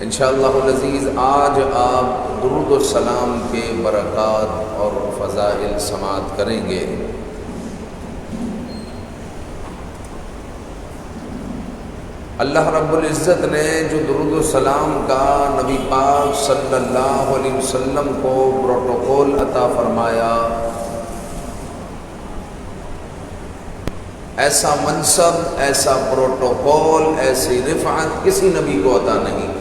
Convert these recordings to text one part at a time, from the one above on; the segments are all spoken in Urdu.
انشاءاللہ العزیز آج آپ درود و سلام کے برکات اور فضائل سماعت کریں گے۔ اللہ رب العزت نے جو درود و سلام کا نبی پاک صلی اللہ علیہ وسلم کو پروٹوکول عطا فرمایا، ایسا منصب، ایسا پروٹوکول، ایسی رفعت کسی نبی کو عطا نہیں۔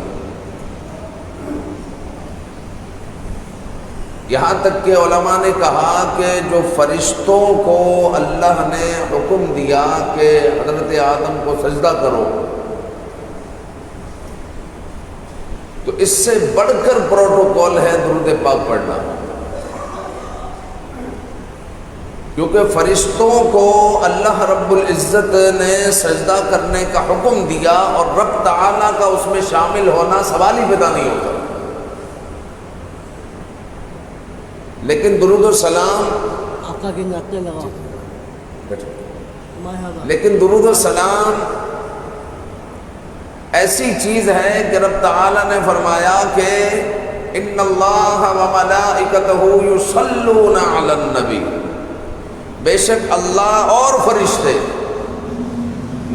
یہاں تک کہ علماء نے کہا کہ جو فرشتوں کو اللہ نے حکم دیا کہ حضرت آدم کو سجدہ کرو، تو اس سے بڑھ کر پروٹوکول ہے درود پاک پڑھنا، کیونکہ فرشتوں کو اللہ رب العزت نے سجدہ کرنے کا حکم دیا اور رب تعالیٰ کا اس میں شامل ہونا سوال ہی پیدا نہیں ہوتا۔ لیکن درود و سلام درود و سلام ایسی چیز ہے کہ رب تعالیٰ نے فرمایا کہ ان اللہ و ملائکتہ یصلون علی النبی، بے شک اللہ اور فرشتے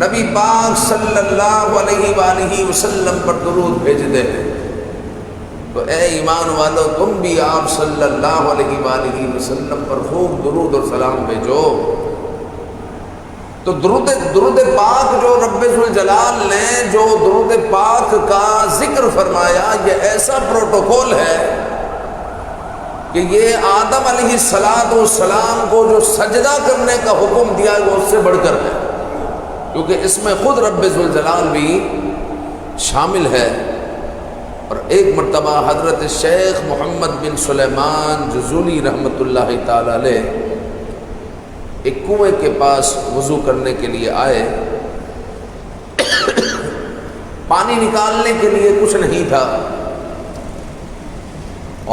نبی پاک صلی اللہ علیہ وآلہ وسلم پر درود بھیجتے ہیں۔ تو اے ایمان والو، تم بھی آپ صلی اللہ علیہ وآلہ وسلم پر خوب درود اور سلام بھیجو۔ تو درود پاک جو رب ذوالجلال نے جو درود پاک کا ذکر فرمایا، یہ ایسا پروٹوکول ہے کہ یہ آدم علیہ السلام کو جو سجدہ کرنے کا حکم دیا ہے وہ اس سے بڑھ کر ہے، کیونکہ اس میں خود رب ذوالجلال بھی شامل ہے۔ اور ایک مرتبہ حضرت شیخ محمد بن سلیمان جزولی رحمۃ اللہ تعالی علیہ ایک کنویں کے پاس وضو کرنے کے لیے آئے۔ پانی نکالنے کے لیے کچھ نہیں تھا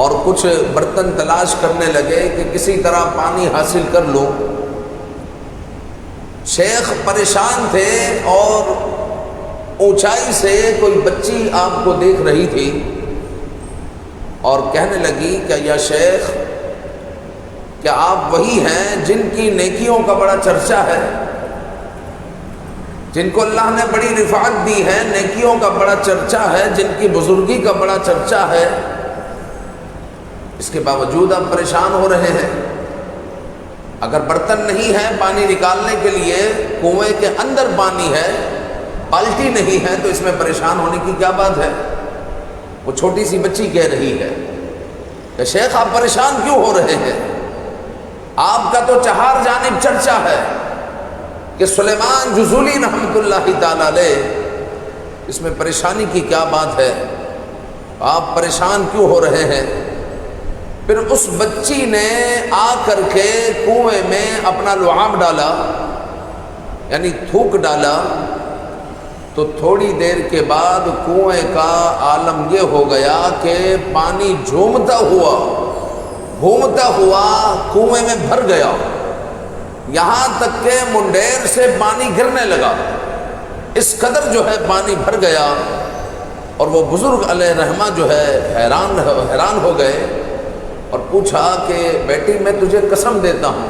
اور کچھ برتن تلاش کرنے لگے کہ کسی طرح پانی حاصل کر لوں۔ شیخ پریشان تھے اور اونچائی سے کوئی بچی آپ کو دیکھ رہی تھی اور کہنے لگی کہ یا شیخ، کیا آپ وہی ہیں جن کی نیکیوں کا بڑا چرچا ہے، جن کو اللہ نے بڑی رفعت دی ہے، نیکیوں کا بڑا چرچا ہے، جن کی بزرگی کا بڑا چرچا ہے، اس کے باوجود آپ پریشان ہو رہے ہیں؟ اگر برتن نہیں ہے پانی نکالنے کے لیے، کنویں کے اندر پانی ہے، بالٹی نہیں ہے، تو اس میں پریشان ہونے کی کیا بات ہے؟ وہ چھوٹی سی بچی کہہ رہی ہے کہ شیخ آپ پریشان کیوں ہو رہے ہیں؟ آپ کا تو چہار جانب چرچا ہے کہ سلیمان جزولی رحمۃ اللہ تعالی علیہ، اس میں پریشانی کی کیا بات ہے؟ آپ پریشان کیوں ہو رہے ہیں؟ پھر اس بچی نے آ کر کے کنویں میں اپنا لعاب ڈالا، یعنی تھوک ڈالا، تو تھوڑی دیر کے بعد کنویں کا عالم یہ ہو گیا کہ پانی جھومتا ہوا کنویں میں بھر گیا، یہاں تک کہ منڈیر سے پانی گرنے لگا، اس قدر جو ہے پانی بھر گیا۔ اور وہ بزرگ علیہ رحمہ جو ہے حیران ہو گئے اور پوچھا کہ بیٹی میں تجھے قسم دیتا ہوں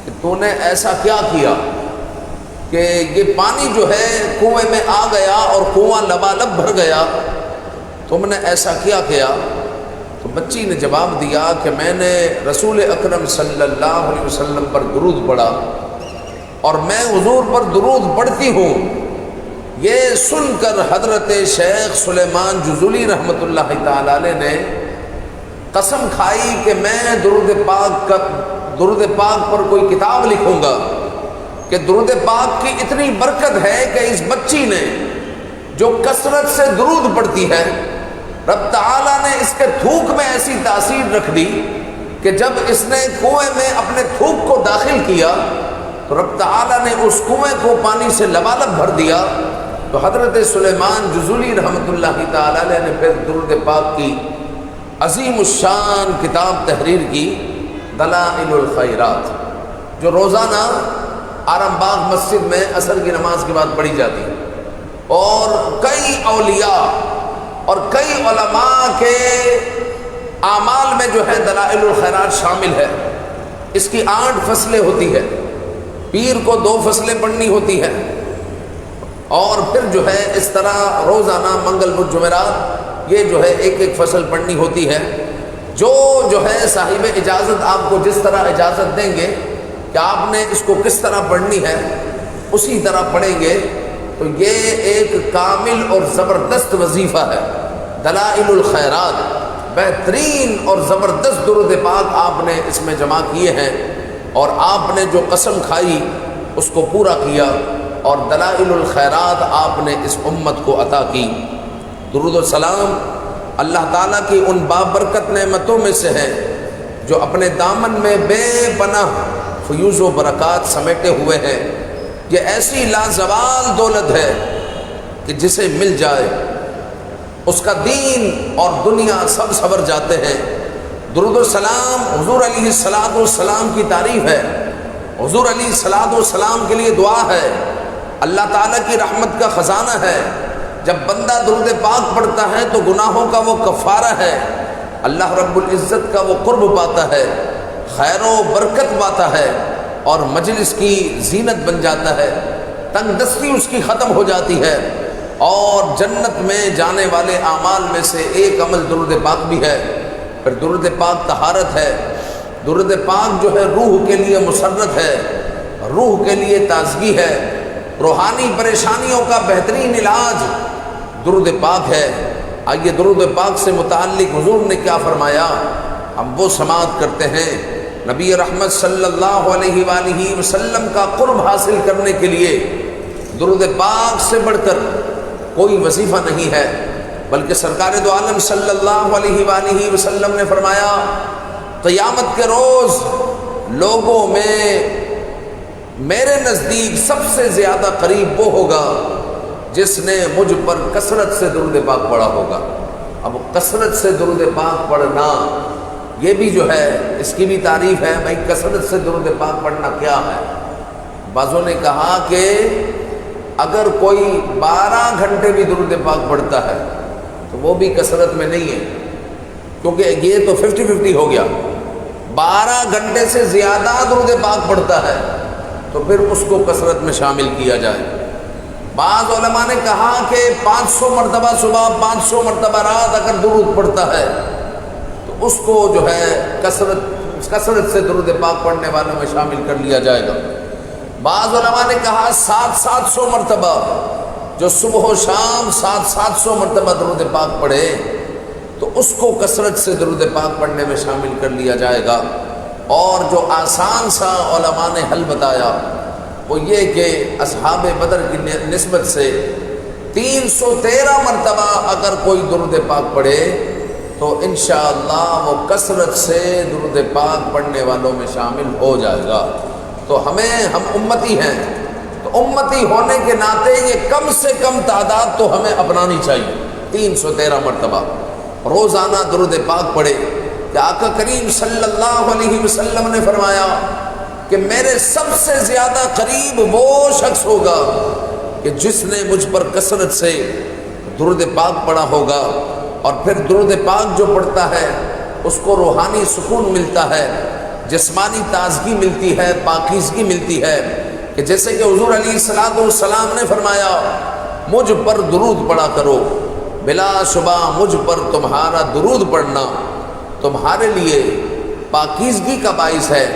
کہ تو نے ایسا کیا کیا کہ یہ پانی جو ہے کنویں میں آ گیا اور کنواں لبالب بھر گیا، تم نے ایسا کیا کیا؟ تو بچی نے جواب دیا کہ میں نے رسول اکرم صلی اللہ علیہ وسلم پر درود پڑھا اور میں حضور پر درود پڑھتی ہوں۔ یہ سن کر حضرت شیخ سلیمان جزولی رحمۃ اللہ تعالی علیہ نے قسم کھائی کہ میں درود پاک پر کوئی کتاب لکھوں گا کہ درود پاک کی اتنی برکت ہے کہ اس بچی نے جو کثرت سے درود پڑھتی ہے، رب تعالیٰ نے اس کے تھوک میں ایسی تاثیر رکھ دی کہ جب اس نے کنویں میں اپنے تھوک کو داخل کیا تو رب تعالیٰ نے اس کنویں کو پانی سے لبالب بھر دیا۔ تو حضرت سلیمان جزولی رحمۃ اللہ تعالی علیہ نے پھر درود پاک کی عظیم الشان کتاب تحریر کی، دلائل الخیرات، جو روزانہ آرام باغ مسجد میں عصر کی نماز کے بعد پڑھی جاتی ہے، اور کئی اولیاء اور کئی علماء کے اعمال میں جو ہے دلائل الخیرات شامل ہے۔ اس کی 8 فصلیں ہوتی ہے، پیر کو 2 فصلیں پڑھنی ہوتی ہے، اور پھر جو ہے اس طرح روزانہ منگل بدھ جمعرات یہ جو ہے ایک ایک فصل پڑھنی ہوتی ہے۔ جو ہے صاحب اجازت آپ کو جس طرح اجازت دیں گے کہ آپ نے اس کو کس طرح پڑھنی ہے اسی طرح پڑھیں گے، تو یہ ایک کامل اور زبردست وظیفہ ہے۔ دلائل الخیرات، بہترین اور زبردست درود پاک آپ نے اس میں جمع کیے ہیں، اور آپ نے جو قسم کھائی اس کو پورا کیا، اور دلائل الخیرات آپ نے اس امت کو عطا کی۔ درود و سلام اللہ تعالیٰ کی ان بابرکت نعمتوں میں سے ہے جو اپنے دامن میں بے پناہ فیوز و برکات سمیٹے ہوئے ہیں۔ یہ ایسی لازوال دولت ہے کہ جسے مل جائے اس کا دین اور دنیا سب سنور جاتے ہیں۔ درود و سلام حضور علیہ السلام کی تعریف ہے، حضور علیہ السلام کے لیے دعا ہے، اللہ تعالیٰ کی رحمت کا خزانہ ہے۔ جب بندہ درود پاک پڑھتا ہے تو گناہوں کا وہ کفارہ ہے، اللہ رب العزت کا وہ قرب پاتا ہے، خیر و برکت پاتا ہے، اور مجلس کی زینت بن جاتا ہے، تنگ دستی اس کی ختم ہو جاتی ہے، اور جنت میں جانے والے اعمال میں سے ایک عمل درود پاک بھی ہے۔ پھر درود پاک طہارت ہے، درود پاک جو ہے روح کے لیے مسرت ہے، روح کے لیے تازگی ہے، روحانی پریشانیوں کا بہترین علاج درود پاک ہے۔ آئیے درود پاک سے متعلق حضور نے کیا فرمایا ہم وہ سماعت کرتے ہیں۔ نبی رحمت صلی اللہ علیہ وآلہ وسلم کا قرب حاصل کرنے کے لیے درود پاک سے بڑھ کر کوئی وظیفہ نہیں ہے، بلکہ سرکار دو عالم صلی اللہ علیہ وآلہ وسلم نے فرمایا قیامت کے روز لوگوں میں میرے نزدیک سب سے زیادہ قریب وہ ہوگا جس نے مجھ پر کثرت سے درود پاک پڑھا ہوگا۔ اب کثرت سے درود پاک پڑھنا یہ بھی جو ہے اس کی بھی تعریف ہے، بھائی کثرت سے درود پاک پڑھنا کیا ہے؟ بعضوں نے کہا کہ اگر کوئی 12 گھنٹے بھی درود پاک پڑھتا ہے تو وہ بھی کثرت میں نہیں ہے، کیونکہ یہ تو 50-50 ہو گیا۔ 12 گھنٹے سے زیادہ درود پاک پڑھتا ہے تو پھر اس کو کثرت میں شامل کیا جائے۔ بعض علماء نے کہا کہ 500 مرتبہ صبح 500 مرتبہ رات اگر درود پڑھتا ہے تو اس کو جو ہے کثرت سے درود پاک پڑھنے والوں میں شامل کر لیا جائے گا۔ بعض علماء نے کہا 700 مرتبہ، جو صبح و شام 700 مرتبہ درود پاک پڑھے تو اس کو کثرت سے درود پاک پڑھنے میں شامل کر لیا جائے گا۔ اور جو آسان سا علماء نے حل بتایا وہ یہ کہ اصحاب بدر کی نسبت سے 313 مرتبہ اگر کوئی درود پاک پڑھے تو انشاءاللہ وہ کثرت سے درود پاک پڑھنے والوں میں شامل ہو جائے گا۔ تو ہم امتی ہیں، تو امتی ہونے کے ناطے یہ کم سے کم تعداد تو ہمیں اپنانی چاہیے۔ 313 مرتبہ روزانہ درود پاک پڑھے کہ آقا کریم صلی اللہ علیہ وسلم نے فرمایا کہ میرے سب سے زیادہ قریب وہ شخص ہوگا کہ جس نے مجھ پر کثرت سے درود پاک پڑھا ہوگا۔ اور پھر درود پاک جو پڑھتا ہے اس کو روحانی سکون ملتا ہے، جسمانی تازگی ملتی ہے، پاکیزگی ملتی ہے، کہ جیسے کہ حضور علیہ السلام نے فرمایا مجھ پر درود پڑھا کرو، بلا شبہ مجھ پر تمہارا درود پڑھنا تمہارے لیے پاکیزگی کا باعث ہے،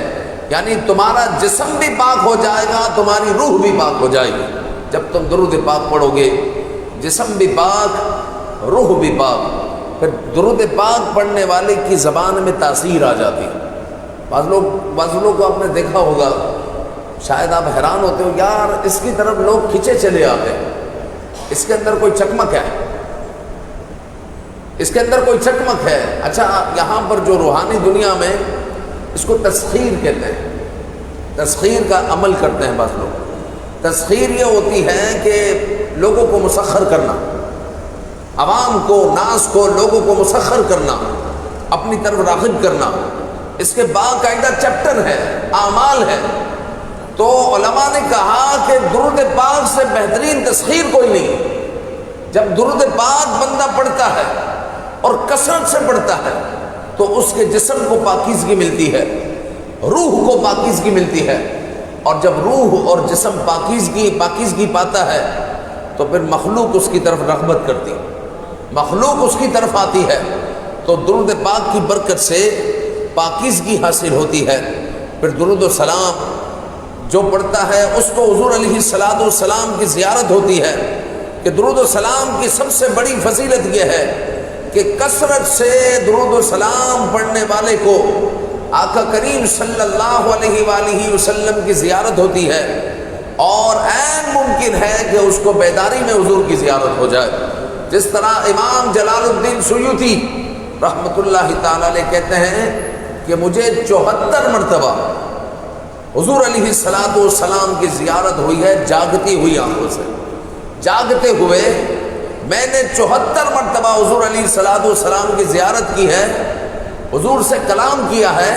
یعنی تمہارا جسم بھی پاک ہو جائے گا، تمہاری روح بھی پاک ہو جائے گی۔ جب تم درود پاک پڑھو گے جسم بھی پاک، روح بھی پاک، پھر درود پاک پڑھنے والے کی زبان میں تاثیر آ جاتی ہے۔ بعض لوگ کو آپ نے دیکھا ہوگا، شاید آپ حیران ہوتے ہو یار اس کی طرف لوگ کھینچے چلے آتے ہیں، اس کے اندر کوئی چکمک ہے، اس کے اندر کوئی چکمک ہے۔ اچھا یہاں پر جو روحانی دنیا میں اس کو تسخیر کہتے ہیں، تسخیر کا عمل کرتے ہیں بعض لوگ۔ تسخیر یہ ہوتی ہے کہ لوگوں کو مسخر کرنا، عوام کو، ناس کو، لوگوں کو مسخر کرنا، اپنی طرف راغب کرنا، اس کے باقاعدہ چیپٹر ہے، اعمال ہے۔ تو علماء نے کہا کہ درود پاک سے بہترین تسخیر کوئی نہیں، جب درود پاک بندہ پڑھتا ہے اور کثرت سے پڑھتا ہے تو اس کے جسم کو پاکیزگی ملتی ہے، روح کو پاکیزگی ملتی ہے، اور جب روح اور جسم پاکیزگی پاتا ہے تو پھر مخلوق اس کی طرف رغبت کرتی ہے، مخلوق اس کی طرف آتی ہے، تو درود پاک کی برکت سے پاکیزگی حاصل ہوتی ہے۔ پھر درود و سلام جو پڑھتا ہے اس کو حضور علیہ السلام کی زیارت ہوتی ہے، کہ درود و سلام کی سب سے بڑی فضیلت یہ ہے کہ کثرت سے درود و سلام پڑھنے والے کو آقا کریم صلی اللہ علیہ وآلہ وسلم کی زیارت ہوتی ہے، اور عین ممکن ہے کہ اس کو بیداری میں حضور کی زیارت ہو جائے۔ جس طرح امام جلال الدین سیوطی رحمۃ اللہ تعالی علیہ کہتے ہیں کہ مجھے 74 مرتبہ حضور علیہ السلام کی زیارت ہوئی ہے، جاگتی ہوئی آنکھوں سے، جاگتے ہوئے میں نے 74 مرتبہ حضور علیہ السلام کی زیارت کی ہے، حضور سے کلام کیا ہے،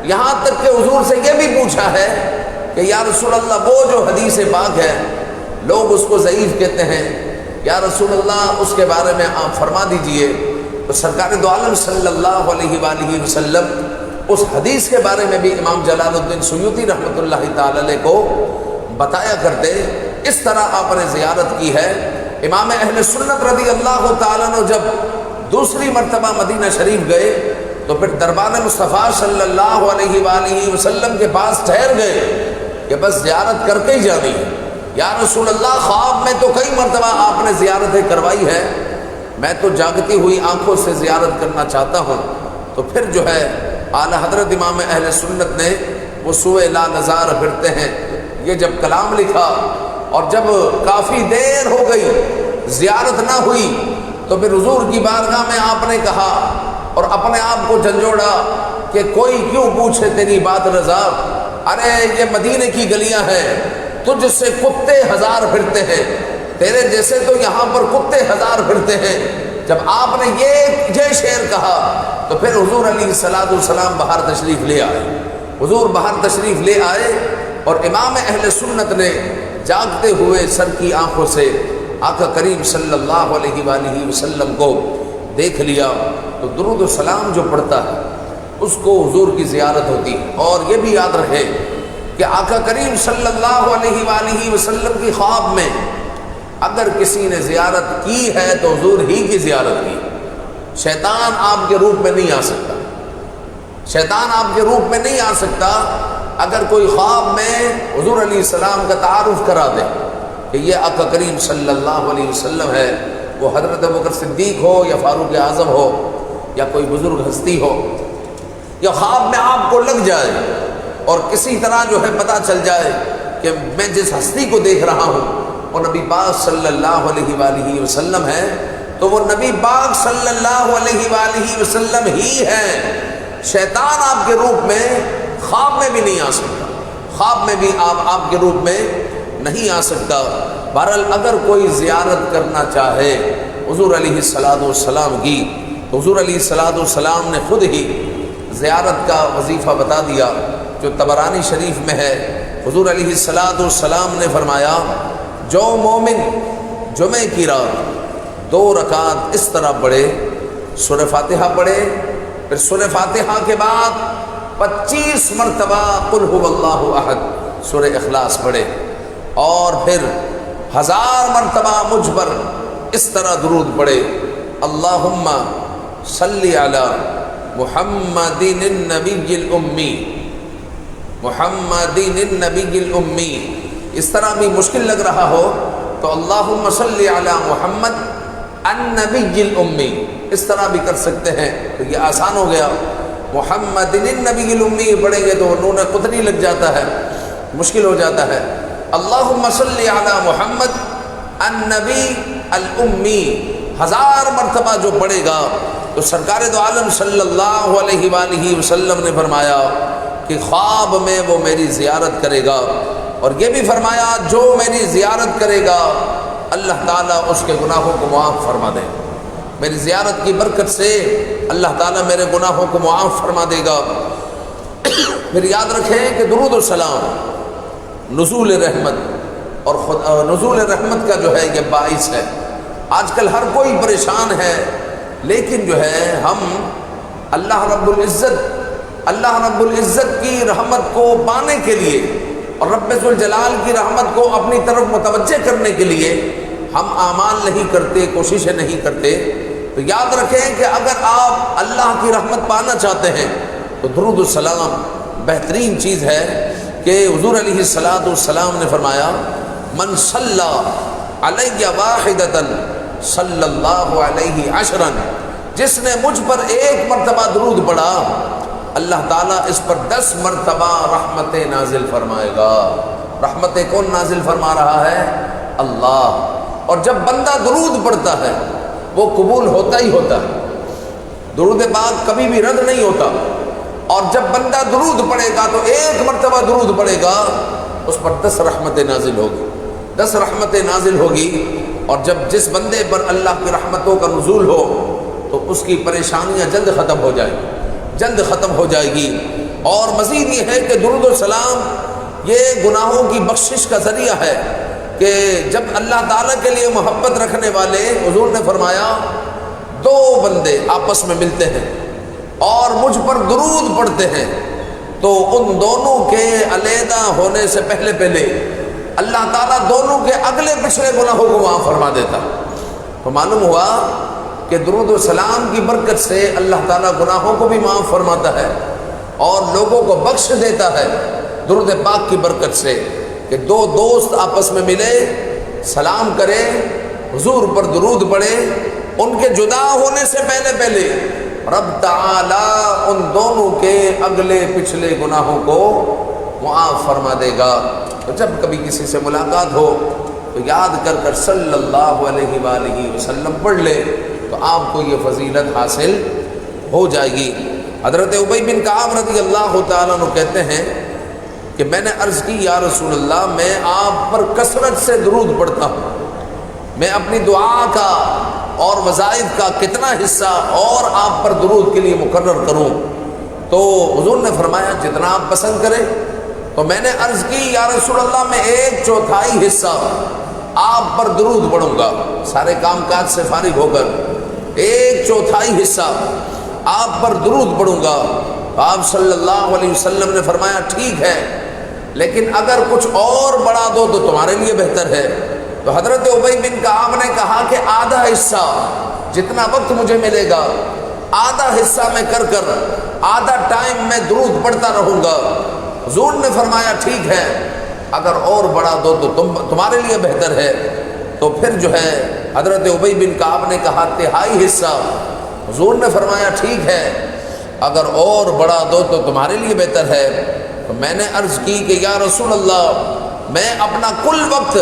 یہاں تک کہ حضور سے یہ بھی پوچھا ہے کہ یا رسول اللہ وہ جو حدیث پاک ہے لوگ اس کو ضعیف کہتے ہیں، یا رسول اللہ اس کے بارے میں آپ فرما دیجئے۔ تو سرکار دو عالم صلی اللہ علیہ وآلہ وسلم اس حدیث کے بارے میں بھی امام جلال الدین سیوطی رحمۃ اللہ تعالی علیہ کو بتایا کرتے۔ اس طرح آپ نے زیارت کی ہے۔ امام اہل سنت رضی اللہ تعالیٰ عنہ جب دوسری مرتبہ مدینہ شریف گئے تو پھر دربار مصطفیٰ صلی اللہ علیہ وآلہ وسلم کے پاس ٹھہر گئے کہ بس زیارت کر کے ہی جانی ہے۔ یا رسول اللہ خواب میں تو کئی مرتبہ آپ نے زیارتیں کروائی ہے، میں تو جاگتی ہوئی آنکھوں سے زیارت کرنا چاہتا ہوں۔ تو پھر جو ہے اعلیٰ حضرت امام اہل سنت نے وہ سوئے لا نظار پھرتے ہیں یہ جب کلام لکھا، اور جب کافی دیر ہو گئی زیارت نہ ہوئی تو پھر حضور کی بارگاہ میں آپ نے کہا اور اپنے آپ کو جھنجھوڑا کہ کوئی کیوں پوچھے تیری بات رضا، ارے یہ مدینے کی گلیاں ہیں، تجھ سے کتے ہزار پھرتے ہیں، تیرے جیسے تو یہاں پر کتے ہزار پھرتے ہیں۔ جب آپ نے یہ شعر کہا تو پھر حضور علیہ السلام باہر تشریف لے آئے، حضور باہر تشریف لے آئے، اور امام اہل سنت نے جاگتے ہوئے سر کی آنکھوں سے آقا کریم صلی اللہ علیہ وآلہ وسلم کو دیکھ لیا۔ تو درود و سلام جو پڑھتا ہے اس کو حضور کی زیارت ہوتی ہے۔ اور یہ بھی یاد رکھے کہ آقا کریم صلی اللہ علیہ وآلہ وسلم کی خواب میں اگر کسی نے زیارت کی ہے تو حضور ہی کی زیارت کی، شیطان آپ کے روپ میں نہیں آ سکتا، شیطان آپ کے روپ میں نہیں آ سکتا۔ اگر کوئی خواب میں حضور علیہ السلام کا تعارف کرا دے کہ یہ آقا کریم صلی اللہ علیہ وسلم ہے، وہ حضرت ابوبکر صدیق ہو یا فاروق اعظم ہو یا کوئی بزرگ ہستی ہو، یا خواب میں آپ کو لگ جائے اور کسی طرح جو ہے پتہ چل جائے کہ میں جس ہستی کو دیکھ رہا ہوں وہ نبی پاک صلی اللہ علیہ وآلہ وسلم ہے، تو وہ نبی پاک صلی اللہ علیہ وآلہ وسلم ہی ہے۔ شیطان آپ کے روپ میں خواب میں بھی نہیں آ سکتا، خواب میں بھی آپ کے روپ میں نہیں آ سکتا۔ بہرحال اگر کوئی زیارت کرنا چاہے حضور علیہ السلام کی تو حضور علیہ السلام نے خود ہی زیارت کا وظیفہ بتا دیا جو طبرانی شریف میں ہے۔ حضور علیہ السلام نے فرمایا جو مومن جمعہ کی رات 2 رکعت اس طرح پڑھے، سورہ فاتحہ پڑھے، پھر سورہ فاتحہ کے بعد 25 مرتبہ قل هو اللہ احد سورہ اخلاص پڑھے، اور پھر 1000 مرتبہ مجھ پر اس طرح درود پڑھے، اللہم صلی علی محمد النبی الامی، محمد النبی الامی۔ اس طرح بھی مشکل لگ رہا ہو تو اللہم صلی علی محمد النبی الامی اس طرح بھی کر سکتے ہیں، تو یہ آسان ہو گیا۔ محمد النبی الامی پڑھیں گے تو نون قطنی لگ جاتا ہے، مشکل ہو جاتا ہے۔ اللہم صلی علی محمد النبی الامی 1000 مرتبہ جو پڑھے گا تو سرکار دو عالم صلی اللہ علیہ وآلہ وسلم نے فرمایا کہ خواب میں وہ میری زیارت کرے گا، اور یہ بھی فرمایا جو میری زیارت کرے گا اللہ تعالیٰ اس کے گناہوں کو معاف فرما دے، میری زیارت کی برکت سے اللہ تعالیٰ میرے گناہوں کو معاف فرما دے گا۔ پھر یاد رکھیں کہ درود و سلام نزول رحمت، اور نزول رحمت کا جو ہے یہ باعث ہے۔ آج کل ہر کوئی پریشان ہے، لیکن جو ہے ہم اللہ رب العزت کی رحمت کو پانے کے لیے اور رب ذوالجلال کی رحمت کو اپنی طرف متوجہ کرنے کے لیے ہم اعمال نہیں کرتے، کوششیں نہیں کرتے۔ تو یاد رکھیں کہ اگر آپ اللہ کی رحمت پانا چاہتے ہیں تو درود السلام بہترین چیز ہے، کہ حضور علیہ السلام نے فرمایا من صلی علی واحدۃ صلی اللہ علیہ عشرا، جس نے مجھ پر ایک مرتبہ درود پڑھا اللہ تعالیٰ اس پر 10 مرتبہ رحمتیں نازل فرمائے گا۔ رحمتیں کون نازل فرما رہا ہے؟ اللہ۔ اور جب بندہ درود پڑھتا ہے وہ قبول ہوتا ہی ہوتا ہے، درود پاک کبھی بھی رد نہیں ہوتا۔ اور جب بندہ درود پڑھے گا تو ایک مرتبہ درود پڑھے گا اس پر 10 رحمتیں نازل ہوگی، 10 رحمتیں نازل ہوگی۔ اور جب جس بندے پر اللہ کی رحمتوں کا نزول ہو تو اس کی پریشانیاں جلد ختم ہو جائیں گی، جلد ختم ہو جائے گی۔ اور مزید یہ ہے کہ درود و سلام یہ گناہوں کی بخشش کا ذریعہ ہے، کہ جب اللہ تعالیٰ کے لیے محبت رکھنے والے، حضور نے فرمایا 2 بندے آپس میں ملتے ہیں اور مجھ پر درود پڑھتے ہیں تو ان دونوں کے علیحدہ ہونے سے پہلے اللہ تعالیٰ دونوں کے اگلے پچھلے گناہوں کو معاف فرما دیتا۔ تو معلوم ہوا کہ درود و سلام کی برکت سے اللہ تعالیٰ گناہوں کو بھی معاف فرماتا ہے اور لوگوں کو بخش دیتا ہے درود پاک کی برکت سے، کہ 2 دوست آپس میں ملے، سلام کرے، حضور پر درود پڑھے، ان کے جدا ہونے سے پہلے رب تعالی ان دونوں کے اگلے پچھلے گناہوں کو معاف فرما دے گا۔ تو جب کبھی کسی سے ملاقات ہو تو یاد کر صلی اللہ علیہ وآلہ وسلم پڑھ لے تو آپ کو یہ فضیلت حاصل ہو جائے گی۔ حضرت ابی بن کعب رضی اللہ تعالیٰ عنہ کہتے ہیں کہ میں نے عرض کی یا رسول اللہ، میں آپ پر کثرت سے درود پڑھتا ہوں، میں اپنی دعا کا اور وظائف کا کتنا حصہ اور آپ پر درود کے لیے مقرر کروں؟ تو حضور نے فرمایا جتنا آپ پسند کریں۔ تو میں نے عرض کی یا رسول اللہ، میں 1/4 حصہ آپ پر درود پڑھوں گا، سارے کام کاج سے فارغ ہو کر 1/4 حصہ آپ پر درود پڑھوں گا۔ آپ صلی اللہ علیہ وسلم نے فرمایا ٹھیک ہے، لیکن اگر کچھ اور بڑھا دو تو تمہارے لیے بہتر ہے۔ تو حضرت ابی بن کعب نے کہا کہ آدھا حصہ، جتنا وقت مجھے ملے گا آدھا حصہ میں کر آدھا ٹائم میں درود پڑھتا رہوں گا۔ حضور نے فرمایا ٹھیک ہے، اگر اور بڑھا دو تو تمہارے لیے بہتر ہے۔ تو پھر جو ہے حضرت ابی بن کعب نے کہا 1/3 حصہ۔ حضور نے فرمایا ٹھیک ہے، اگر اور بڑھا دو تو تمہارے لیے بہتر ہے۔ تو میں نے عرض کی کہ یا رسول اللہ، میں اپنا کل وقت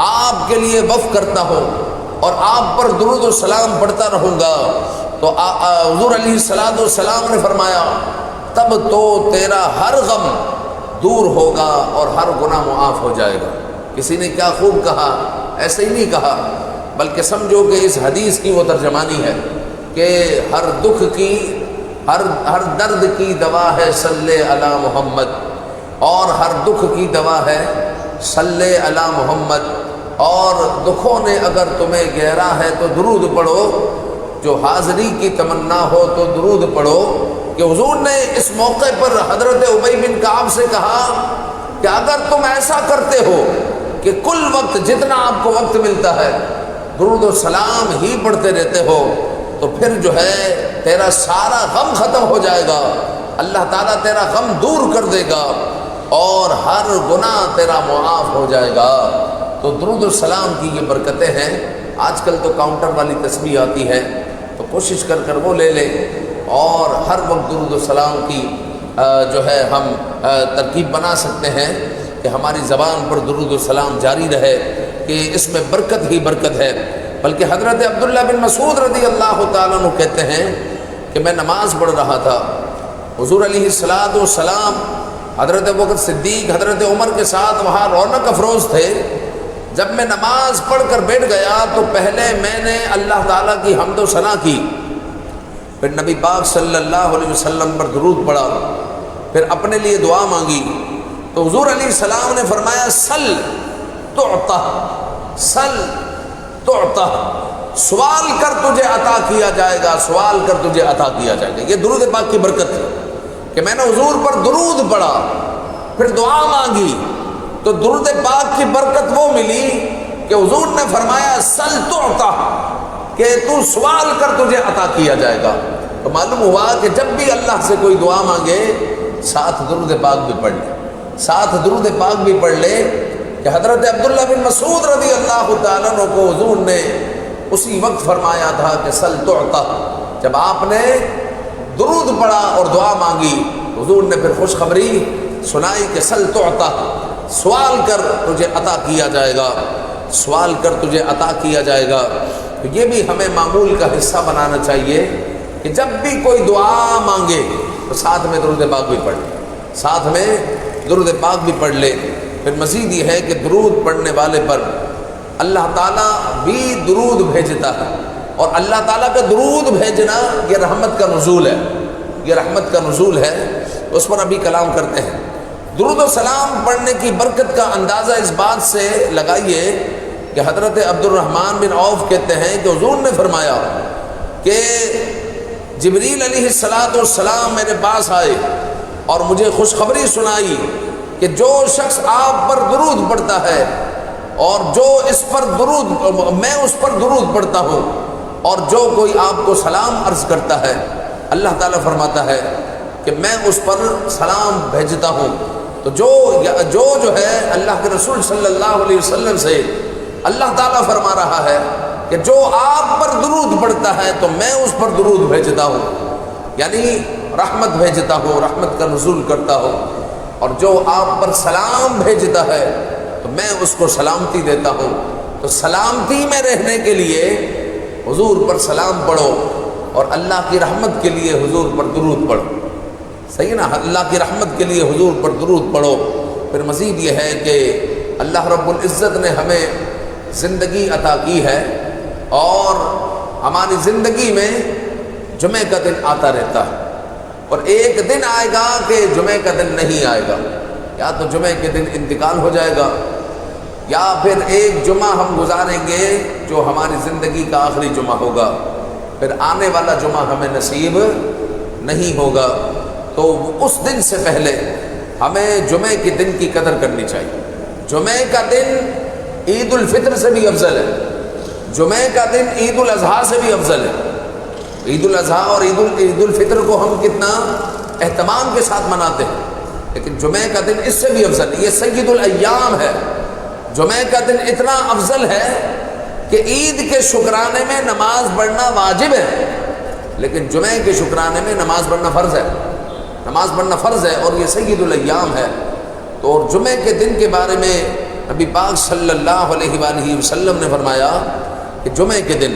آپ کے لیے وقف کرتا ہوں اور آپ پر درود و سلام پڑھتا رہوں گا۔ تو حضور علیہ السلام نے فرمایا تب تو تیرا ہر غم دور ہوگا اور ہر گناہ معاف ہو جائے گا۔ کسی نے کیا خوب کہا، ایسے ہی نہیں کہا، بلکہ سمجھو کہ اس حدیث کی وہ ترجمانی ہے کہ ہر دکھ کی، ہر درد کی دوا ہے صلی علی محمد، اور ہر دکھ کی دوا ہے صلی علی محمد۔ اور دکھوں نے اگر تمہیں گہرا ہے تو درود پڑھو، جو حاضری کی تمنا ہو تو درود پڑھو۔ کہ حضور نے اس موقع پر حضرت ابی بن کعب سے کہا کہ اگر تم ایسا کرتے ہو کہ کل وقت جتنا آپ کو وقت ملتا ہے درود و سلام ہی پڑھتے رہتے ہو تو پھر جو ہے تیرا سارا غم ختم ہو جائے گا، اللہ تعالیٰ تیرا غم دور کر دے گا اور ہر گناہ تیرا معاف ہو جائے گا۔ تو درود و سلام کی یہ برکتیں ہیں۔ آج کل تو کاؤنٹر والی تسبیح آتی ہے، تو کوشش کر وہ لے لیں اور ہر وقت درود و سلام کی جو ہے ہم ترکیب بنا سکتے ہیں کہ ہماری زبان پر درود و سلام جاری رہے، کہ اس میں برکت ہی برکت ہے۔ بلکہ حضرت عبداللہ بن مسعود رضی اللہ تعالیٰ عنہ کہتے ہیں کہ میں نماز پڑھ رہا تھا، حضور علیہ السلام حضرت ابوبکر صدیق حضرت عمر کے ساتھ وہاں رونق افروز تھے۔ جب میں نماز پڑھ کر بیٹھ گیا تو پہلے میں نے اللہ تعالیٰ کی حمد و ثنا کی، پھر نبی پاک صلی اللہ علیہ وسلم پر درود پڑھا، پھر اپنے لیے دعا مانگی۔ تو حضور علیہ السلام نے فرمایا سل تعطا، سل تعطا، سوال کر تجھے عطا کیا جائے گا، سوال کر تجھے عطا کیا جائے گا۔ یہ درود پاک کی برکت ہے کہ میں نے حضور پر درود پڑھا، پھر دعا مانگی، تو درود پاک کی برکت وہ ملی کہ حضور نے فرمایا سل تعطا، کہ تو سوال کر تجھے عطا کیا جائے گا۔ تو معلوم ہوا کہ جب بھی اللہ سے کوئی دعا مانگے ساتھ درود پاک بھی پڑھ لے، ساتھ درود پاک بھی پڑھ لے۔ کہ حضرت عبداللہ بن مسعود رضی اللہ تعالیٰ عنہ کو حضور نے اسی وقت فرمایا تھا کہ سل تعطا، جب آپ نے درود پڑھا اور دعا مانگی، حضور نے پھر خوشخبری سنائی کہ سل تعطا، سوال کر تجھے عطا کیا جائے گا، سوال کر تجھے عطا کیا جائے گا۔ تو یہ بھی ہمیں معمول کا حصہ بنانا چاہیے کہ جب بھی کوئی دعا مانگے تو ساتھ میں درود پاک بھی پڑھ لے، ساتھ میں درود پاک بھی پڑھ لے۔ پھر مزید یہ ہے کہ درود پڑھنے والے پر اللہ تعالیٰ بھی درود بھیجتا ہے، اور اللہ تعالیٰ کا درود بھیجنا یہ رحمت کا نزول ہے، یہ رحمت کا نزول ہے، اس پر ابھی کلام کرتے ہیں۔ درود و سلام پڑھنے کی برکت کا اندازہ اس بات سے لگائیے کہ حضرت عبد الرحمن بن عوف کہتے ہیں کہ حضور نے فرمایا کہ جبریل علیہ السلام میرے پاس آئے اور مجھے خوشخبری سنائی کہ جو شخص آپ پر درود پڑھتا ہے اور جو اس پر درود، میں اس پر درود پڑھتا ہوں، اور جو کوئی آپ کو سلام عرض کرتا ہے، اللہ تعالیٰ فرماتا ہے کہ میں اس پر سلام بھیجتا ہوں۔ تو جو ہے اللہ کے رسول صلی اللہ علیہ وسلم سے اللہ تعالیٰ فرما رہا ہے کہ جو آپ پر درود پڑھتا ہے تو میں اس پر درود بھیجتا ہوں، یعنی رحمت بھیجتا ہوں، رحمت کا نزول کرتا ہوں، اور جو آپ پر سلام بھیجتا ہے تو میں اس کو سلامتی دیتا ہوں۔ تو سلامتی میں رہنے کے لیے حضور پر سلام پڑھو، اور اللہ کی رحمت کے لیے حضور پر درود پڑھو، صحیح نا؟ اللہ کی رحمت کے لیے حضور پر درود پڑھو۔ پھر مزید یہ ہے کہ اللہ رب العزت نے ہمیں زندگی عطا کی ہے، اور ہماری زندگی میں جمعہ کا دن آتا رہتا ہے، اور ایک دن آئے گا کہ جمعہ کا دن نہیں آئے گا، یا تو جمعہ کے دن انتقال ہو جائے گا، یا پھر ایک جمعہ ہم گزاریں گے جو ہماری زندگی کا آخری جمعہ ہوگا، پھر آنے والا جمعہ ہمیں نصیب نہیں ہوگا۔ تو اس دن سے پہلے ہمیں جمعہ کے دن کی قدر کرنی چاہیے۔ جمعہ کا دن عید الفطر سے بھی افضل ہے، جمعہ کا دن عید الاضحیٰ سے بھی افضل ہے۔ عید الاضحیٰ اور عید الفطر کو ہم کتنا اہتمام کے ساتھ مناتے ہیں، لیکن جمعہ کا دن اس سے بھی افضل ہے، یہ سید الایام ہے۔ جمعہ کا دن اتنا افضل ہے کہ عید کے شکرانے میں نماز پڑھنا واجب ہے، لیکن جمعہ کے شکرانے میں نماز پڑھنا فرض ہے، نماز پڑھنا فرض ہے، اور یہ سید الایام ہے۔ تو اور جمعہ کے دن کے بارے میں نبی پاک صلی اللہ علیہ وآلہ وسلم نے فرمایا کہ جمعہ کے دن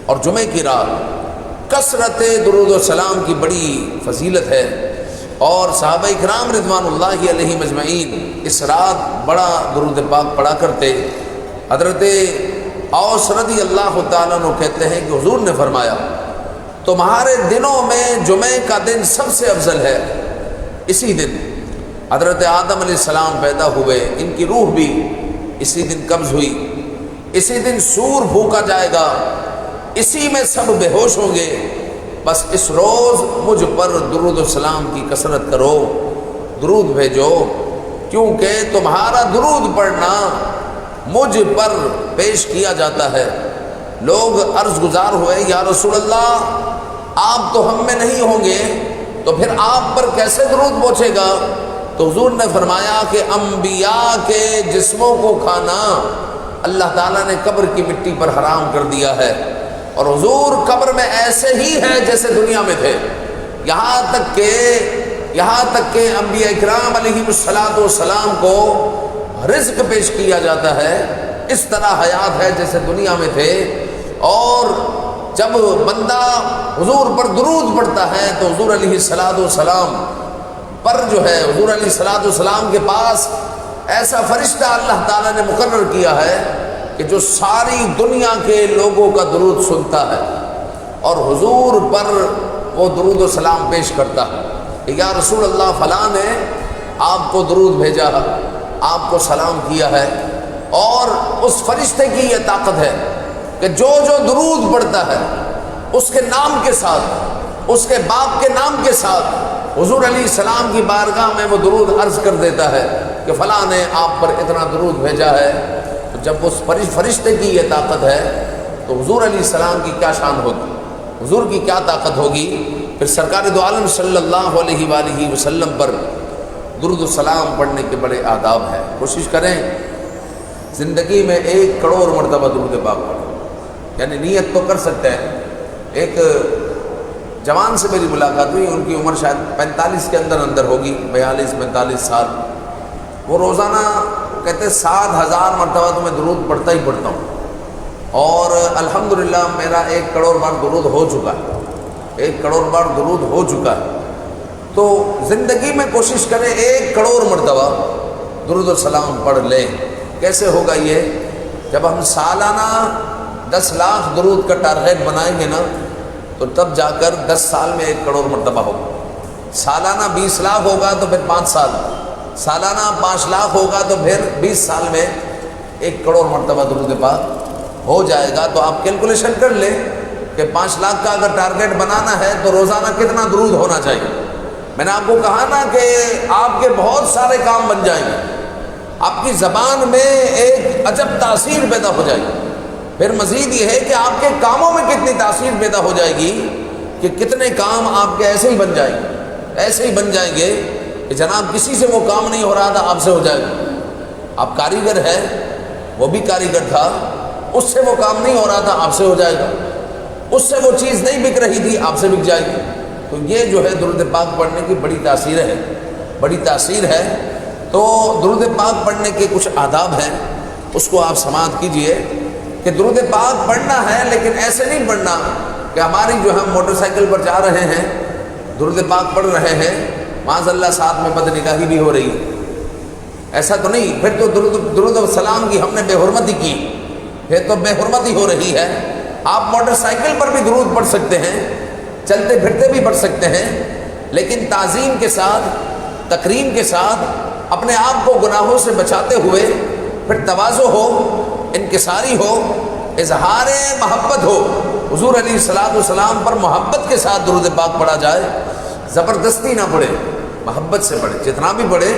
اور جمعہ کی رات کثرت درود و سلام کی بڑی فضیلت ہے، اور صحابہ کرام رضوان اللہ علیہم اجمعین اس رات بڑا درود پاک پڑھا کرتے۔ حضرت اوس رضی اللہ تعالیٰ عنہ کہتے ہیں کہ حضور نے فرمایا تمہارے دنوں میں جمعہ کا دن سب سے افضل ہے۔ اسی دن حضرت آدم علیہ السلام پیدا ہوئے، ان کی روح بھی اسی دن قبض ہوئی، اسی دن سور پھونکا جائے گا، اسی میں سب بے ہوش ہوں گے۔ بس اس روز مجھ پر درود و سلام کی کثرت کرو، درود بھیجو، کیونکہ تمہارا درود پڑھنا مجھ پر پیش کیا جاتا ہے۔ لوگ عرض گزار ہوئے یا رسول اللہ آپ تو ہم میں نہیں ہوں گے، تو پھر آپ پر کیسے درود پہنچے گا؟ تو حضور نے فرمایا کہ انبیاء کے جسموں کو کھانا اللہ تعالیٰ نے قبر کی مٹی پر حرام کر دیا ہے، اور حضور قبر میں ایسے ہی ہیں جیسے دنیا میں تھے، یہاں تک کہ انبیاء اکرام علیہ السلام کو رزق پیش کیا جاتا ہے، اس طرح حیات ہے جیسے دنیا میں تھے۔ اور جب بندہ حضور پر درود پڑھتا ہے تو حضور علیہ السلام پر جو ہے، حضور علیہ السلام کے پاس ایسا فرشتہ اللہ تعالیٰ نے مقرر کیا ہے کہ جو ساری دنیا کے لوگوں کا درود سنتا ہے، اور حضور پر وہ درود و سلام پیش کرتا ہے کہ یا رسول اللہ فلاں نے آپ کو درود بھیجا، آپ کو سلام کیا ہے۔ اور اس فرشتے کی یہ طاقت ہے کہ جو درود پڑھتا ہے اس کے نام کے ساتھ، اس کے باپ کے نام کے ساتھ حضور علیہ السلام کی بارگاہ میں وہ درود عرض کر دیتا ہے کہ فلاں نے آپ پر اتنا درود بھیجا ہے، تو جب اس فرشتے کی یہ طاقت ہے تو حضور علیہ السلام کی کیا شان ہوگی، حضور کی کیا طاقت ہوگی۔ پھر سرکار دو عالم صلی اللہ علیہ وآلہ وسلم پر درود و سلام پڑھنے کے بڑے آداب ہیں۔ کوشش کریں زندگی میں 1 کروڑ مرتبہ درود پاک پڑھیں، یعنی نیت تو کر سکتے ہیں۔ ایک جوان سے میری ملاقات ہوئی، ان کی عمر شاید 45 کے اندر ہوگی، 42-45 سال۔ وہ روزانہ کہتے 7000 مرتبہ تو میں درود پڑھتا ہی پڑھتا ہوں، اور الحمدللہ میرا 1 کروڑ بار درود ہو چکا ہے، 1 کروڑ بار درود ہو چکا ہے۔ تو زندگی میں کوشش کریں 1 کروڑ مرتبہ درود و سلام پڑھ لیں۔ کیسے ہوگا یہ؟ جب ہم سالانہ 10 لاکھ درود کا ٹارگیٹ بنائیں گے نا، تو تب جا کر 10 سال میں 1 کروڑ مرتبہ ہوگا۔ سالانہ 20 لاکھ ہوگا تو پھر 5 سال، سالانہ 5 لاکھ ہوگا تو پھر 20 سال میں 1 کروڑ مرتبہ درود پاک ہو جائے گا۔ تو آپ کیلکولیشن کر لیں کہ 5 لاکھ کا اگر ٹارگیٹ بنانا ہے تو روزانہ کتنا درود ہونا چاہیے۔ میں نے آپ کو کہا نا کہ آپ کے بہت سارے کام بن جائیں گے، آپ کی زبان میں ایک عجب تاثیر پیدا ہو جائے گی۔ پھر مزید یہ ہے کہ آپ کے کاموں میں کتنی تاثیر پیدا ہو جائے گی کہ کتنے کام آپ کے ایسے ہی بن جائیں گے، ایسے ہی بن جائیں گے کہ جناب کسی سے وہ کام نہیں ہو رہا تھا، آپ سے ہو جائے گا۔ آپ کاریگر ہیں، وہ بھی کاریگر تھا، اس سے وہ کام نہیں ہو رہا تھا، آپ سے ہو جائے گا۔ اس سے وہ چیز نہیں بک رہی تھی، آپ سے بک جائے گی۔ تو یہ جو ہے درود پاک پڑھنے کی بڑی تاثیر ہے، بڑی تاثیر ہے۔ تو درود پاک پڑھنے کے کچھ آداب ہیں، اس کو آپ سماعت کیجئے کہ درود پاک پڑھنا ہے، لیکن ایسے نہیں پڑھنا کہ ہماری جو ہم موٹر سائیکل پر جا رہے ہیں، درود پاک پڑھ رہے ہیں، معاذ اللہ ساتھ میں بد نگاہی بھی ہو رہی ہے، ایسا تو نہیں۔ پھر تو درود و سلام کی ہم نے بے حرمتی کی، پھر تو بے حرمتی ہو رہی ہے۔ آپ موٹر سائیکل پر بھی درود پڑھ سکتے ہیں، چلتے پھرتے بھی پڑھ سکتے ہیں، لیکن تعظیم کے ساتھ، تکریم کے ساتھ، اپنے آپ کو گناہوں سے بچاتے ہوئے، پھر تواضع ہو، انکساری ہو، اظہار محبت ہو۔ حضور علیہ السلام پر محبت کے ساتھ درود پاک پڑھا جائے، زبردستی نہ پڑھے، محبت سے پڑھے، جتنا بھی پڑھے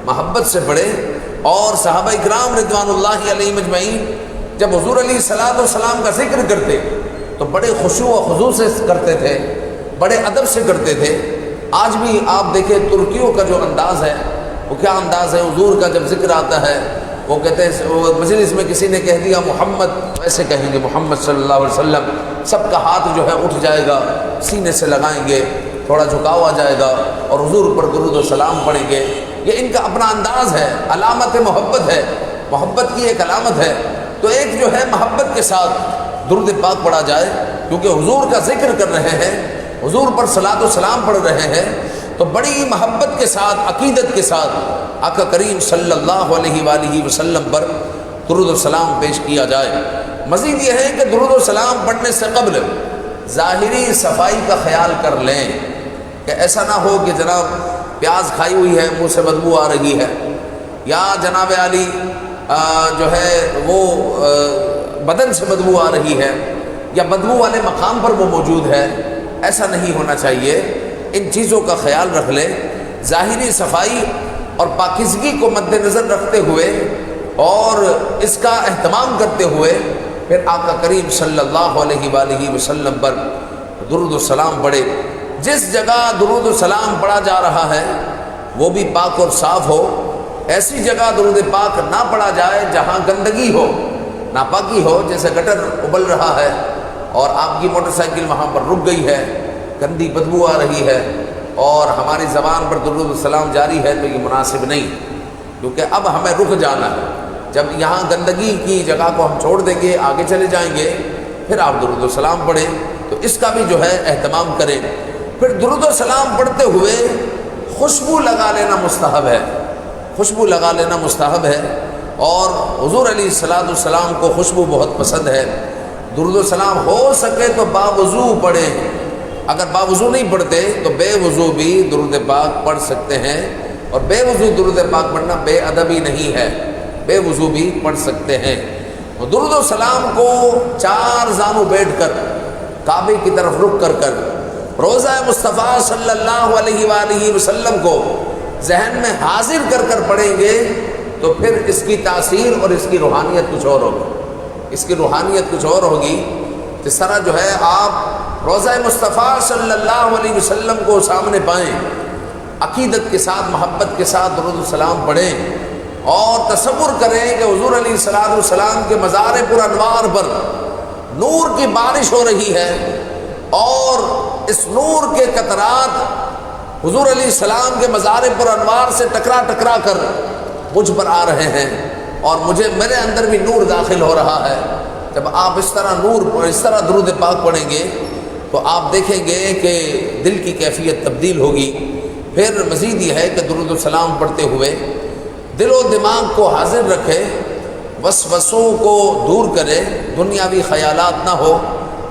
محبت سے پڑھے۔ اور صحابہ اکرام رضوان اللہ علیہم اجمعین جب حضور علیہ السلام کا ذکر کرتے تو بڑے خشوع و خضوع سے کرتے تھے، بڑے ادب سے کرتے تھے۔ آج بھی آپ دیکھیں ترکیوں کا جو انداز ہے، وہ کیا انداز ہے، حضور کا جب ذکر آتا ہے وہ کہتے ہیں، وہ مجلس میں کسی نے کہہ دیا محمد، ویسے کہیں گے محمد صلی اللہ علیہ وسلم، سب کا ہاتھ جو ہے اٹھ جائے گا، سینے سے لگائیں گے، تھوڑا جھکاؤ آ جائے گا اور حضور پر درود و سلام پڑھیں گے۔ یہ ان کا اپنا انداز ہے، علامت محبت ہے، محبت کی ایک علامت ہے۔ تو ایک جو ہے محبت کے ساتھ درود پاک پڑھا جائے، کیونکہ حضور کا ذکر کر رہے ہیں، حضور پر صلاۃ و سلام پڑھ رہے ہیں، تو بڑی محبت کے ساتھ، عقیدت کے ساتھ آقا کریم صلی اللہ علیہ وآلہ وسلم پر درود و سلام پیش کیا جائے۔ مزید یہ ہے کہ درود و سلام پڑھنے سے قبل ظاہری صفائی کا خیال کر لیں، کہ ایسا نہ ہو کہ جناب پیاز کھائی ہوئی ہے، منہ سے بدبو آ رہی ہے، یا جناب علی جو ہے وہ بدن سے بدبو آ رہی ہے، یا بدبو والے مقام پر وہ موجود ہے۔ ایسا نہیں ہونا چاہیے۔ ان چیزوں کا خیال رکھ لیں، ظاہری صفائی اور پاکیزگی کو مد نظر رکھتے ہوئے اور اس کا اہتمام کرتے ہوئے پھر آقا کریم صلی اللہ علیہ وآلہ وسلم پر درود و سلام پڑھے۔ جس جگہ درود و سلام پڑھا جا رہا ہے وہ بھی پاک اور صاف ہو۔ ایسی جگہ درود پاک نہ پڑھا جائے جہاں گندگی ہو، ناپاکی ہو، جیسے گٹر ابل رہا ہے اور آپ کی موٹر سائیکل وہاں پر رک گئی ہے، گندی بدبو آ رہی ہے اور ہماری زبان پر درود السلام جاری ہے، تو یہ مناسب نہیں، کیونکہ اب ہمیں رک جانا ہے۔ جب یہاں گندگی کی جگہ کو ہم چھوڑ دیں گے، آگے چلے جائیں گے، پھر آپ درود السلام پڑھیں، تو اس کا بھی جو ہے اہتمام کریں۔ پھر درود السلام پڑھتے ہوئے خوشبو لگا لینا مستحب ہے، خوشبو لگا لینا مستحب ہے، اور حضور علیہ السلام کو خوشبو بہت پسند ہے۔ درود السلام ہو سکے تو باوضو پڑھیں، اگر باوضو نہیں پڑھتے تو بے وضو بھی درود پاک پڑھ سکتے ہیں، اور بے وضو درود پاک پڑھنا بے ادبی نہیں ہے، بے وضو بھی پڑھ سکتے ہیں۔ درود و سلام کو 4 زانوں بیٹھ کر کعبے کی طرف رخ کر کر روضہ مصطفیٰ صلی اللہ علیہ وآلہ وسلم کو ذہن میں حاضر کر کر پڑھیں گے تو پھر اس کی تاثیر اور اس کی روحانیت کچھ اور ہوگی، اس کی روحانیت کچھ اور ہوگی۔ جس طرح جو ہے آپ روضہ مصطفیٰ صلی اللہ علیہ وسلم کو سامنے پائیں، عقیدت کے ساتھ محبت کے ساتھ درود و سلام پڑھیں اور تصور کریں کہ حضور علیہ الصلوۃ والسلام کے مزار پر انوار پر نور کی بارش ہو رہی ہے اور اس نور کے قطرات حضور علیہ السلام کے مزار پر انوار سے ٹکرا ٹکرا کر مجھ پر آ رہے ہیں اور میرے اندر بھی نور داخل ہو رہا ہے۔ جب آپ اس طرح درود پاک پڑھیں گے تو آپ دیکھیں گے کہ دل کی کیفیت تبدیل ہوگی۔ پھر مزید یہ ہے کہ درود و سلام پڑھتے ہوئے دل و دماغ کو حاضر رکھے، وسوسوں کو دور کرے، دنیاوی خیالات نہ ہو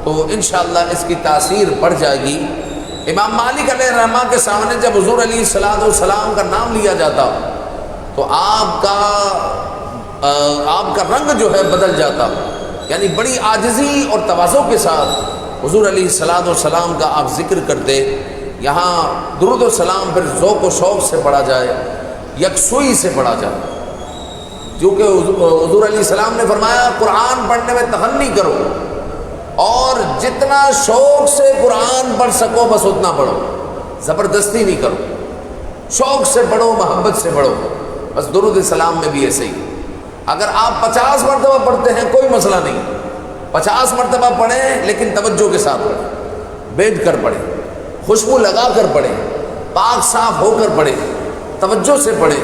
تو انشاءاللہ اس کی تاثیر بڑھ جائے گی۔ امام مالک علیہ الرحمہ کے سامنے جب حضور علیہ الصلوۃ والسلام کا نام لیا جاتا تو آپ کا رنگ جو ہے بدل جاتا، یعنی بڑی عاجزی اور تواضع کے ساتھ حضور علیہ الصلوۃ والسلام کا آپ ذکر کرتے۔ یہاں درود و سلام پھر ذوق و شوق سے پڑھا جائے، یکسوئی سے پڑھا جائے، کیونکہ حضور علیہ السلام نے فرمایا قرآن پڑھنے میں تغنی کرو اور جتنا شوق سے قرآن پڑھ سکو بس اتنا پڑھو، زبردستی نہیں کرو، شوق سے پڑھو، محبت سے پڑھو۔ بس درود سلام میں بھی ایسے ہی، اگر آپ 50 مرتبہ پڑھتے ہیں کوئی مسئلہ نہیں، 50 مرتبہ پڑھیں لیکن توجہ کے ساتھ پڑھیں، بیٹھ کر پڑھیں، خوشبو لگا کر پڑھیں، پاک صاف ہو کر پڑھیں، توجہ سے پڑھیں۔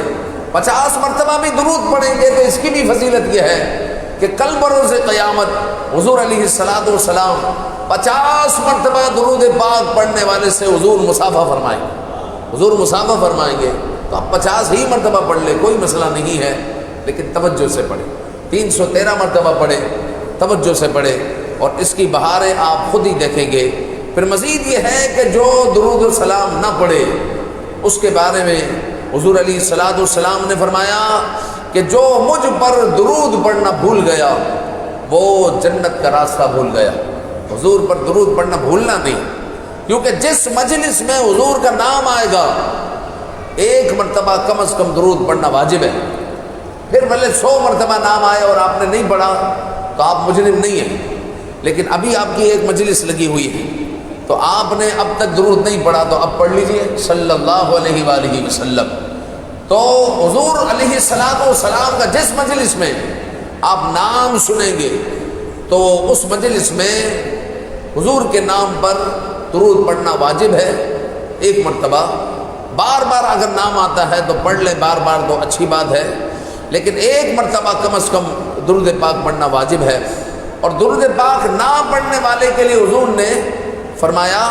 50 مرتبہ بھی درود پڑھیں گے تو اس کی بھی فضیلت یہ ہے کہ کل بروز قیامت حضور علیہ الصلوۃ والسلام 50 مرتبہ درود پاک پڑھنے والے سے حضور مصافحہ فرمائیں گے، حضور مصافحہ فرمائیں گے۔ تو آپ 50 ہی مرتبہ پڑھ لیں، کوئی مسئلہ نہیں ہے، لیکن توجہ سے پڑھیں۔ 313 مرتبہ پڑھیں، توجہ سے پڑھیں، اور اس کی بہاریں آپ خود ہی دیکھیں گے۔ پھر مزید یہ ہے کہ جو درود و سلام نہ پڑھے اس کے بارے میں حضور علیہ الصلوۃ والسلام نے فرمایا کہ جو مجھ پر درود پڑھنا بھول گیا وہ جنت کا راستہ بھول گیا۔ حضور پر درود پڑھنا بھولنا نہیں، کیونکہ جس مجلس میں حضور کا نام آئے گا 1 مرتبہ کم از کم درود پڑھنا واجب ہے۔ پھر بھلے 100 مرتبہ نام آئے اور آپ نے نہیں پڑھا تو آپ مجرم نہیں ہیں، لیکن ابھی آپ کی ایک مجلس لگی ہوئی ہے تو آپ نے اب تک درود نہیں پڑھا تو اب پڑھ لیجئے صلی اللہ علیہ وآلہ وسلم۔ تو حضور علیہ الصلوۃ والسلام کا جس مجلس میں آپ نام سنیں گے تو اس مجلس میں حضور کے نام پر درود پڑھنا واجب ہے 1 مرتبہ۔ بار بار اگر نام آتا ہے تو پڑھ لیں، بار بار تو اچھی بات ہے، لیکن 1 مرتبہ کم از کم درود پاک پڑھنا واجب ہے۔ اور درود پاک نہ پڑھنے والے کے لیے حضور نے فرمایا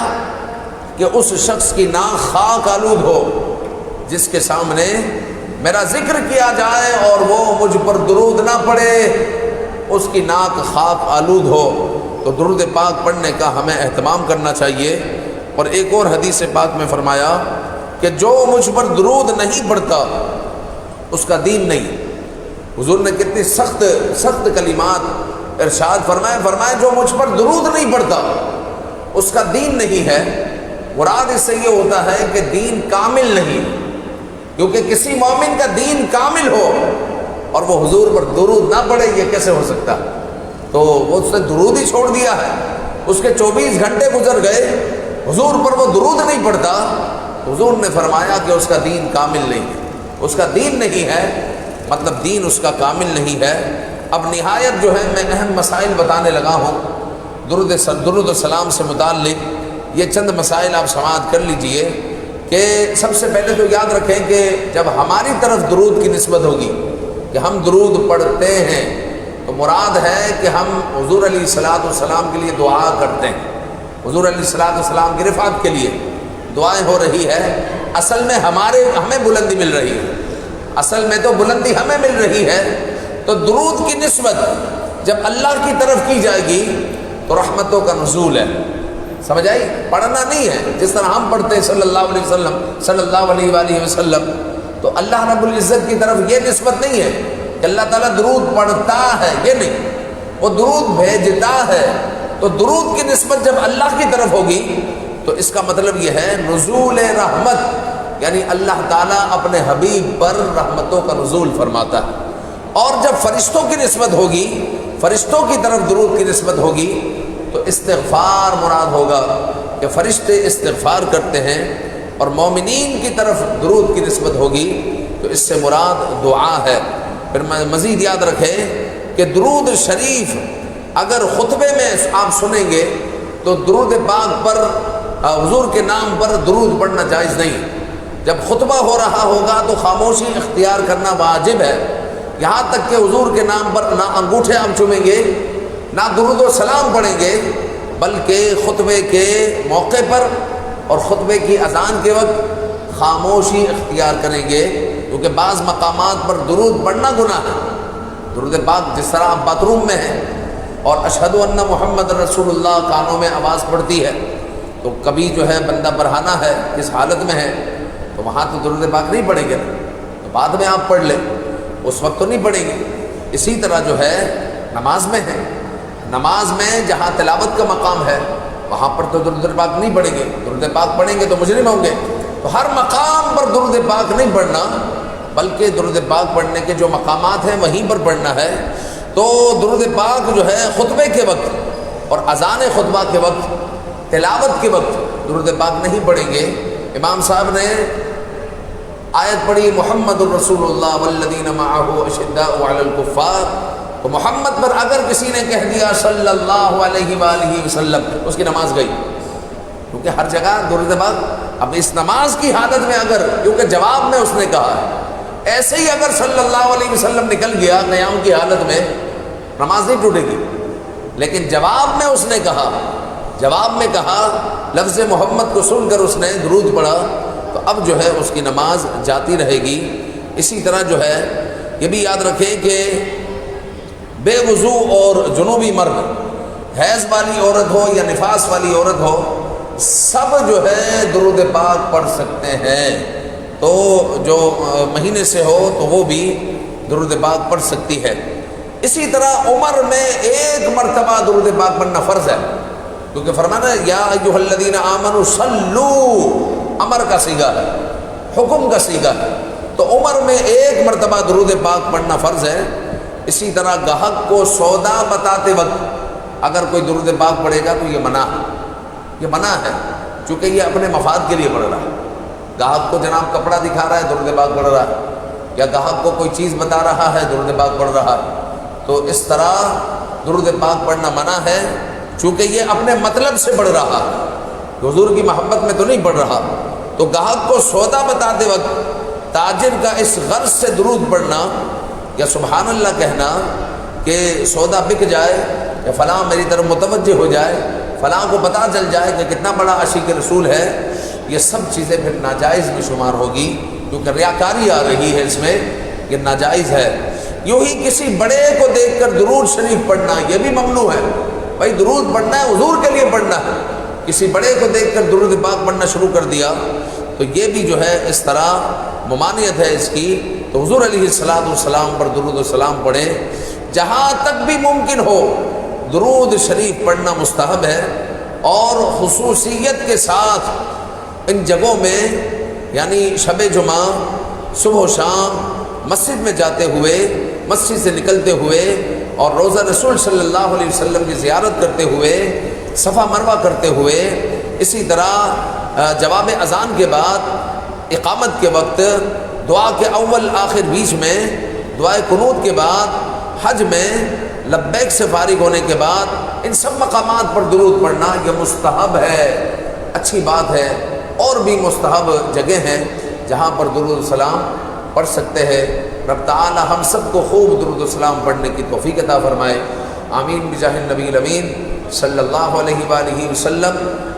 کہ اس شخص کی ناک خاک آلود ہو جس کے سامنے میرا ذکر کیا جائے اور وہ مجھ پر درود نہ پڑھے، اس کی ناک خاک آلود ہو۔ تو درود پاک پڑھنے کا ہمیں اہتمام کرنا چاہیے۔ اور ایک اور حدیث پاک میں فرمایا کہ جو مجھ پر درود نہیں پڑھتا اس کا دین نہیں۔ حضور نے کتنی سخت کلمات ارشاد فرمائے جو مجھ پر درود نہیں پڑھتا اس کا دین نہیں ہے۔ مراد اس سے یہ ہوتا ہے کہ دین کامل نہیں، کیونکہ کسی مومن کا دین کامل ہو اور وہ حضور پر درود نہ پڑھے یہ کیسے ہو سکتا؟ تو وہ اس نے درود ہی چھوڑ دیا ہے، اس کے 24 گھنٹے گزر گئے، حضور پر وہ درود نہیں پڑھتا۔ حضور نے فرمایا کہ اس کا دین کامل نہیں ہے، اس کا دین نہیں ہے، مطلب دین اس کا کامل نہیں ہے۔ اب نہایت جو ہے میں اہم مسائل بتانے لگا ہوں درود و سلام سے متعلق، یہ چند مسائل آپ سماعت کر لیجئے کہ سب سے پہلے تو یاد رکھیں کہ جب ہماری طرف درود کی نسبت ہوگی کہ ہم درود پڑھتے ہیں تو مراد ہے کہ ہم حضور علیہ الصلوۃ والسلام کے لیے دعا کرتے ہیں، حضور علیہ الصلوۃ والسلام کی رفعت کے لیے دعائیں ہو رہی ہے۔ اصل میں ہمیں بلندی مل رہی ہے، اصل میں تو بلندی ہمیں مل رہی ہے۔ تو درود کی نسبت جب اللہ کی طرف کی جائے گی تو رحمتوں کا نزول ہے، سمجھ آئی؟ پڑھنا نہیں ہے جس طرح ہم پڑھتے ہیں صلی اللہ علیہ وسلم صلی اللہ علیہ وآلہ وسلم، تو اللہ رب العزت کی طرف یہ نسبت نہیں ہے کہ اللہ تعالیٰ درود پڑھتا ہے، یہ نہیں، وہ درود بھیجتا ہے، تو درود کی نسبت جب اللہ کی طرف ہوگی تو اس کا مطلب یہ ہے نزول رحمت، یعنی اللہ تعالیٰ اپنے حبیب پر رحمتوں کا نزول فرماتا ہے۔ اور جب فرشتوں کی نسبت ہوگی، فرشتوں کی طرف درود کی نسبت ہوگی تو استغفار مراد ہوگا کہ فرشتے استغفار کرتے ہیں، اور مومنین کی طرف درود کی نسبت ہوگی تو اس سے مراد دعا ہے۔ پھر مزید یاد رکھیں کہ درود شریف اگر خطبے میں آپ سنیں گے تو درود پاک پر، حضور کے نام پر درود پڑھنا جائز نہیں۔ جب خطبہ ہو رہا ہوگا تو خاموشی اختیار کرنا واجب ہے، یہاں تک کہ حضور کے نام پر نہ انگوٹھے آپ چومیں گے نہ درود و سلام پڑھیں گے، بلکہ خطبے کے موقع پر اور خطبے کی اذان کے وقت خاموشی اختیار کریں گے، کیونکہ بعض مقامات پر درود پڑھنا گناہ ہے۔ درود پاک جس طرح آپ باتھ روم میں ہیں اور اشہد ان محمد رسول اللہ کانوں میں آواز پڑتی ہے، تو کبھی جو ہے بندہ برہنہ ہے، کس حالت میں ہے، تو وہاں تو درود پاک نہیں پڑھیں گے، تو بعد میں آپ پڑھ لیں، اس وقت تو نہیں پڑھیں گے۔ اسی طرح جو ہے نماز میں ہے، نماز میں جہاں تلاوت کا مقام ہے وہاں پر تو درود پاک نہیں پڑھیں گے، درود پاک پڑھیں گے تو مجرم ہوں گے۔ تو ہر مقام پر درود پاک نہیں پڑھنا، بلکہ درود پاک پڑھنے کے جو مقامات ہیں وہیں پر پڑھنا ہے۔ تو درود پاک جو ہے خطبے کے وقت اور اذان خطبہ کے وقت، تلاوت کے وقت درود پاک نہیں پڑھیں گے۔ امام صاحب نے آیت پڑھی محمد الرسول اللہ والذین معہ اشداء علی الکفار، تو محمد پر اگر کسی نے کہہ دیا صلی اللہ علیہ وآلہ وسلم، اس کی نماز گئی، کیونکہ ہر جگہ درود پاک۔ اب اس نماز کی حالت میں اگر، کیونکہ جواب میں اس نے کہا ہے، ایسے ہی اگر صلی اللہ علیہ وسلم نکل گیا قیام کی حالت میں، نماز نہیں ٹوٹے گی، لیکن جواب میں اس نے کہا، جواب میں کہا لفظ محمد کو سن کر اس نے درود پڑھا، تو اب جو ہے اس کی نماز جاتی رہے گی۔ اسی طرح جو ہے یہ بھی یاد رکھیں کہ بے وضو اور جنوبی مرد، حیض والی عورت ہو یا نفاس والی عورت ہو، سب جو ہے درود پاک پڑھ سکتے ہیں۔ تو جو مہینے سے ہو تو وہ بھی درود پاک پڑھ سکتی ہے۔ اسی طرح عمر میں ایک مرتبہ درود پاک پڑھنا فرض ہے، کیونکہ فرمانا ہے یا ایھا الذین آمنوا صلو، امر کا صیغہ ہے، حکم کا صیغہ ہے، تو عمر میں ایک مرتبہ درود پاک پڑھنا فرض ہے۔ اسی طرح گاہک کو سودا بتاتے وقت اگر کوئی درود پاک پڑھے گا تو یہ منع ہے، یہ منع ہے، چونکہ یہ اپنے مفاد کے لیے پڑھ رہا ہے۔ گاہک کو جناب کپڑا دکھا رہا ہے، درود پاک پڑھ رہا ہے، یا گاہک کو کوئی چیز بتا رہا ہے، درود پاک پڑھ رہا ہے، تو اس طرح درود پاک پڑھنا منع ہے، چونکہ یہ اپنے مطلب سے پڑھ رہا ہے، حضور کی محبت میں تو نہیں پڑھ رہا۔ تو گاہک کو سودا بتاتے وقت تاجر کا اس غرض سے درود پڑھنا یا سبحان اللہ کہنا کہ سودا بک جائے یا فلاں میری طرف متوجہ ہو جائے، فلاں کو پتہ چل جائے کہ کتنا بڑا عاشق رسول ہے، یہ سب چیزیں پھر ناجائز میں شمار ہوگی، کیونکہ ریاکاری آ رہی ہے اس میں، یہ ناجائز ہے۔ یوں ہی کسی بڑے کو دیکھ کر درود شریف پڑھنا یہ بھی ممنوع ہے، بھائی درود پڑھنا ہے حضور کے لیے پڑھنا ہے، کسی بڑے کو دیکھ کر درود پاک پڑھنا شروع کر دیا تو یہ بھی جو ہے اس طرح ممانعت ہے اس کی۔ تو حضور علیہ السلام پر درود و سلام پڑھیں، جہاں تک بھی ممکن ہو درود شریف پڑھنا مستحب ہے، اور خصوصیت کے ساتھ ان جگہوں میں، یعنی شب جمعہ صبح و شام مسجد میں جاتے ہوئے، مسجد سے نکلتے ہوئے، اور روضہ رسول صلی اللہ علیہ وسلم کی زیارت کرتے ہوئے، صفا مروہ کرتے ہوئے، اسی طرح جواب اذان کے بعد اقامت کے وقت، دعا کے اول آخر بیچ میں، دعائے قنوت کے بعد، حج میں لبیک سے فارغ ہونے کے بعد، ان سب مقامات پر درود پڑھنا یہ مستحب ہے، اچھی بات ہے۔ اور بھی مستحب جگہ ہیں جہاں پر درود السلام پڑھ سکتے ہیں۔ رب تعالی ہم سب کو خوب درود السلام پڑھنے کی توفیق عطا فرمائے، آمین بجاہ النبی الامین صلی اللہ علیہ وآلہ وسلم۔